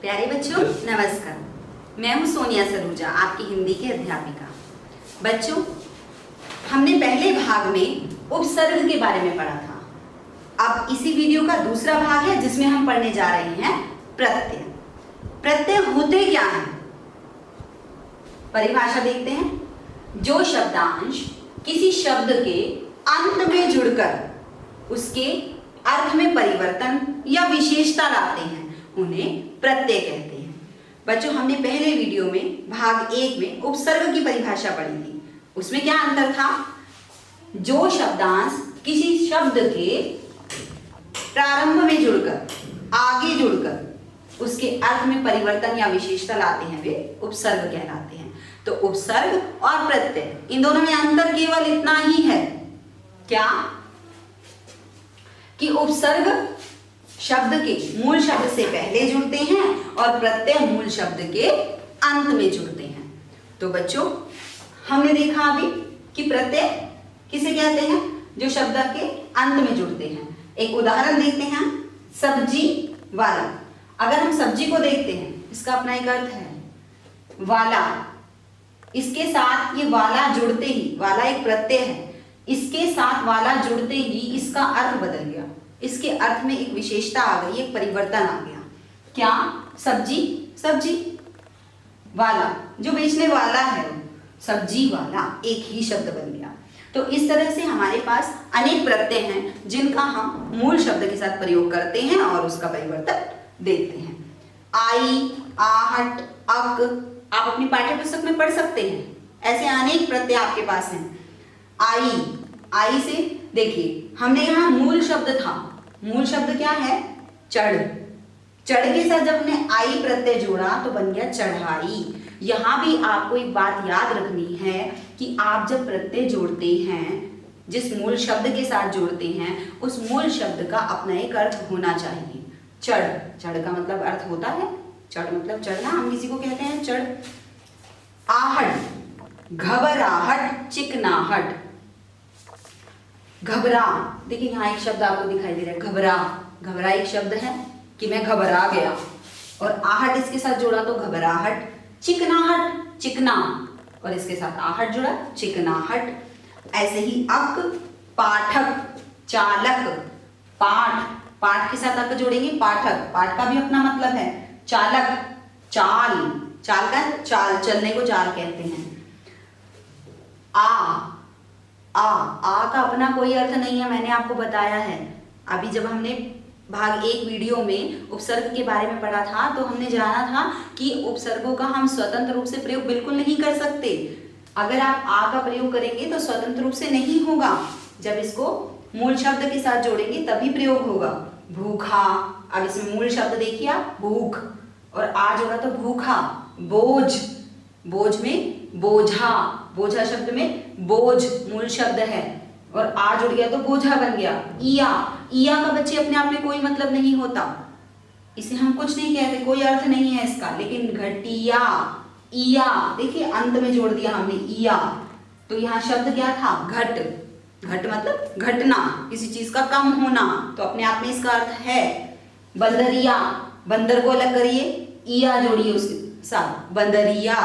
प्यारे बच्चों नमस्कार। मैं हूं सोनिया सरूजा, आपकी हिंदी की अध्यापिका। बच्चों, हमने पहले भाग में उपसर्ग के बारे में पढ़ा था। अब इसी वीडियो का दूसरा भाग है जिसमें हम पढ़ने जा रहे हैं प्रत्यय। प्रत्यय होते क्या हैं? परिभाषा देखते हैं। जो शब्दांश किसी शब्द के अंत में जुड़कर उसके अर्थ में परिवर्तन या विशेषता लाते हैं उन्हें प्रत्यय कहते हैं। बच्चों, हमने पहले वीडियो में भाग 1 में उपसर्ग की परिभाषा पढ़ी थी। उसमें क्या अंतर था? जो शब्दांश किसी शब्द के प्रारंभ में जुड़कर आगे जुड़कर उसके अर्थ में परिवर्तन या विशेषता लाते हैं वे उपसर्ग कहलाते हैं। तो उपसर्ग और प्रत्यय, इन दोनों में अंतर केवल इतना ही है, क्या कि उपसर्ग शब्द के मूल शब्द से पहले जुड़ते हैं और प्रत्यय मूल शब्द के अंत में जुड़ते हैं। तो बच्चों, हमने देखा अभी कि प्रत्यय किसे कहते हैं? जो शब्द के अंत में जुड़ते हैं। एक उदाहरण देखते हैं, सब्जी वाला। अगर हम सब्जी को देखते हैं, इसका अपना एक अर्थ है वाला। इसके साथ ये वाला जुड़ते ही, वाला एक प्रत्यय है, इसके साथ वाला जुड़ते ही इसका अर्थ बदल गया। इसके अर्थ में एक विशेषता आ गई, एक परिवर्तन आ गया। क्या? सब्जी, सब्जी वाला, जो बेचने वाला है, सब्जी वाला एक ही शब्द बन गया। तो इस तरह से हमारे पास अनेक प्रत्यय हैं जिनका हम मूल शब्द के साथ प्रयोग करते हैं और उसका परिवर्तन देते हैं। आई, आहट, अक, आप अपनी पाठ्य पुस्तक में पढ़ सकते हैं। ऐसे अनेक प्रत्यय आपके पास हैं। आई, आई से देखिए, हमने यहाँ मूल शब्द था। मूल शब्द क्या है? चढ़। चढ़ के साथ जब हमने आई प्रत्यय जोड़ा तो बन गया चढ़ाई। यहाँ भी आपको एक बात याद रखनी है कि आप जब प्रत्यय जोड़ते हैं, जिस मूल शब्द के साथ जोड़ते हैं, उस मूल शब्द का अपना एक अर्थ होना चाहिए। चढ़, चढ़ का मतलब अर्थ होता है, चढ़ मतलब चढ़ना, हम किसी को कहते हैं चढ़। आहट, घबराहट, चिकनाहट, घबरा। देखिए यहाँ एक शब्द आपको दिखाई दे रहा है, घबरा। घबरा एक शब्द है कि मैं घबरा गया, और आहट इसके साथ जोड़ा तो घबराहट। चिकनाहट, चिकना, और इसके साथ आहट जुड़ा, चिकनाहट। ऐसे ही अक, पाठक, चालक, पाठ, पाठ के साथ अक जोड़ेंगे, पाठक, पाठ का भी अपना मतलब है। चालक, चाल, चाल का चाल, चलने को चाल कहते हैं। आ का अपना कोई अर्थ नहीं है, मैंने आपको बताया है। अभी जब हमने भाग 1 वीडियो में उपसर्ग के बारे में पढ़ा था तो हमने जाना था कि उपसर्गों का हम स्वतंत्र रूप से प्रयोग बिल्कुल नहीं कर सकते। अगर आप आ का प्रयोग करेंगे तो स्वतंत्र रूप से नहीं होगा, जब इसको मूल शब्द के साथ जोड़ेंगे तभी प्रयोग होगा। भूखा, अब इसमें मूल शब्द देखिए आप, भूख, और आ जोड़ा तो भूखा। बोझ, बोझ में बोझा, बोझा शब्द में बोझ मूल शब्द है, और आ जुड़ गया तो बोझा बन गया। इया, इया का बच्चे अपने आप में कोई मतलब नहीं होता, इसे हम कुछ नहीं कहते, कोई अर्थ नहीं है इसका। लेकिन घटिया, इया, देखिए अंत में जोड़ दिया हमने इया, तो यहाँ शब्द क्या था? घट। घट मतलब घटना, किसी चीज का कम होना, तो अपने आप में इसका अर्थ है। बंदरिया, बंदर को अलग करिए, इया जोड़िए उसके साथ, बंदरिया।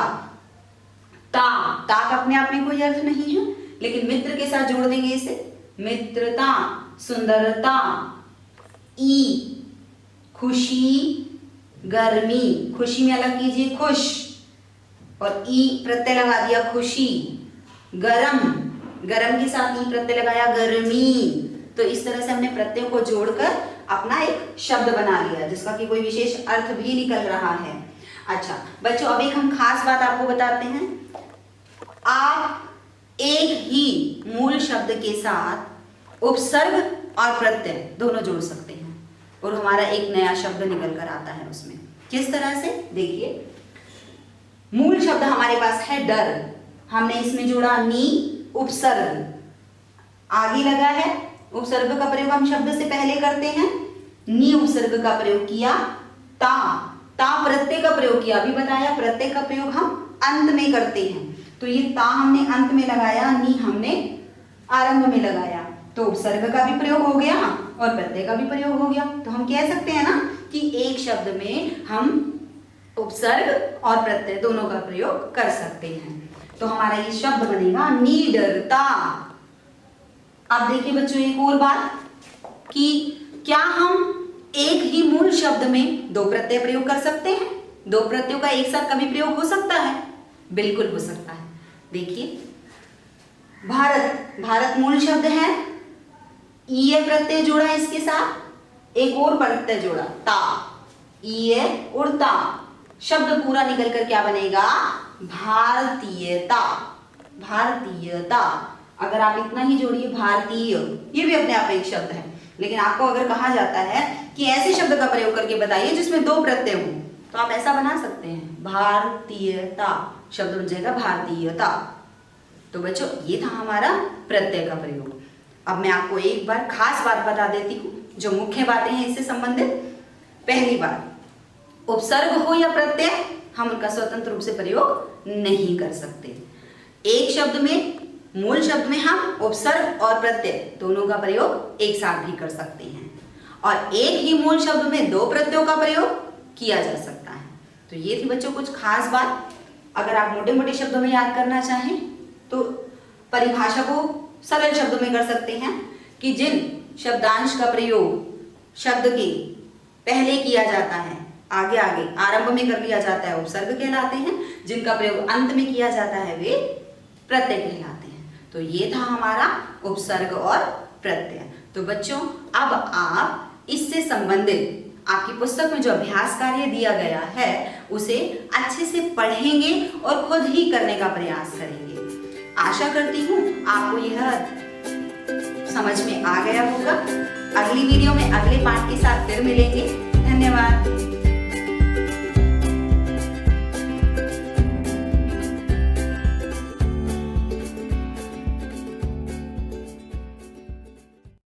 ता का अपने आप में कोई अर्थ नहीं है, लेकिन मित्र के साथ जोड़ देंगे इसे, मित्रता, सुंदरता। ई, खुशी, गर्मी, खुशी में अलग कीजिए खुश, और ई प्रत्यय लगा दिया खुशी। गरम, गरम के साथ ई प्रत्यय लगाया गर्मी। तो इस तरह से हमने प्रत्ययों को जोड़कर अपना एक शब्द बना लिया जिसका कि कोई विशेष अर्थ भी निकल रहा है। अच्छा बच्चों, अब एक हम खास बात आपको बताते हैं। आप एक ही मूल शब्द के साथ उपसर्ग और प्रत्यय दोनों जोड़ सकते हैं और हमारा एक नया शब्द निकल कर आता है उसमें। किस तरह से? देखिए, मूल शब्द हमारे पास है डर, हमने इसमें जोड़ा नी, उपसर्ग आगे लगा है। उपसर्ग का प्रयोग हम शब्द से पहले करते हैं, नी उपसर्ग का प्रयोग किया। ता, ता प्रत्यय का प्रयोग किया, अभी बताया प्रत्यय का प्रयोग हम अंत में करते हैं, तो ये ता हमने अंत में लगाया, नी हमने आरंभ में लगाया, तो उपसर्ग का भी प्रयोग हो गया और प्रत्यय का भी प्रयोग हो गया। तो हम कह सकते हैं ना कि एक शब्द में हम उपसर्ग और प्रत्यय दोनों का प्रयोग कर सकते हैं। तो हमारा ये शब्द बनेगा निडरता। अब देखिए बच्चों एक और बात कि क्या हम एक ही मूल शब्द में दो प्रत्यय प्रयोग कर सकते हैं? दो प्रत्ययों का एक साथ कभी प्रयोग हो सकता है? बिल्कुल हो सकता है। देखिए भारत, भारत मूल शब्द है, ईय प्रत्यय जोड़ा इसके साथ, एक और प्रत्यय जोड़ा ता, ईय और ता, शब्द पूरा निकल कर क्या बनेगा? भारतीयता। भारतीयता। अगर आप इतना ही जोड़िए भारतीय, ये भी अपने आप में एक शब्द है, लेकिन आपको अगर कहा जाता है कि ऐसे शब्द का प्रयोग करके बताइए जिसमें दो प्रत्यय हो, तो आप ऐसा बना सकते हैं, भारतीयता, शब्द बन जाएगा भारतीयता। तो बच्चों ये था हमारा प्रत्यय का प्रयोग। अब मैं आपको एक बार खास बात बता देती हूँ, जो मुख्य बातें हैं इससे संबंधित। पहली बात, उपसर्ग हो या प्रत्यय, हम उनका स्वतंत्र रूप से प्रयोग नहीं कर सकते। एक शब्द में, मूल शब्द में हम उपसर्ग और प्रत्यय दोनों का प्रयोग एक साथ भी कर सकते हैं, और एक ही मूल शब्द में दो प्रत्ययों का प्रयोग किया जा सकता है। तो ये थी बच्चों कुछ खास बात। अगर आप मोटे मोटे शब्दों में याद करना चाहें तो परिभाषा को सरल शब्दों में कर सकते हैं कि जिन शब्दांश का प्रयोग शब्द के पहले किया जाता है, आगे आगे आरंभ में कर लिया जाता है, उपसर्ग कहलाते हैं। जिनका प्रयोग अंत में किया जाता है वे प्रत्यय कहलाते हैं। तो ये था हमारा उपसर्ग और प्रत्यय। तो बच्चों अब आप इससे संबंधित आपकी पुस्तक में जो अभ्यास कार्य दिया गया है उसे अच्छे से पढ़ेंगे और खुद ही करने का प्रयास करेंगे। आशा करती हूँ आपको यह समझ में आ गया होगा। अगली वीडियो में अगले पाठ के साथ फिर मिलेंगे। धन्यवाद।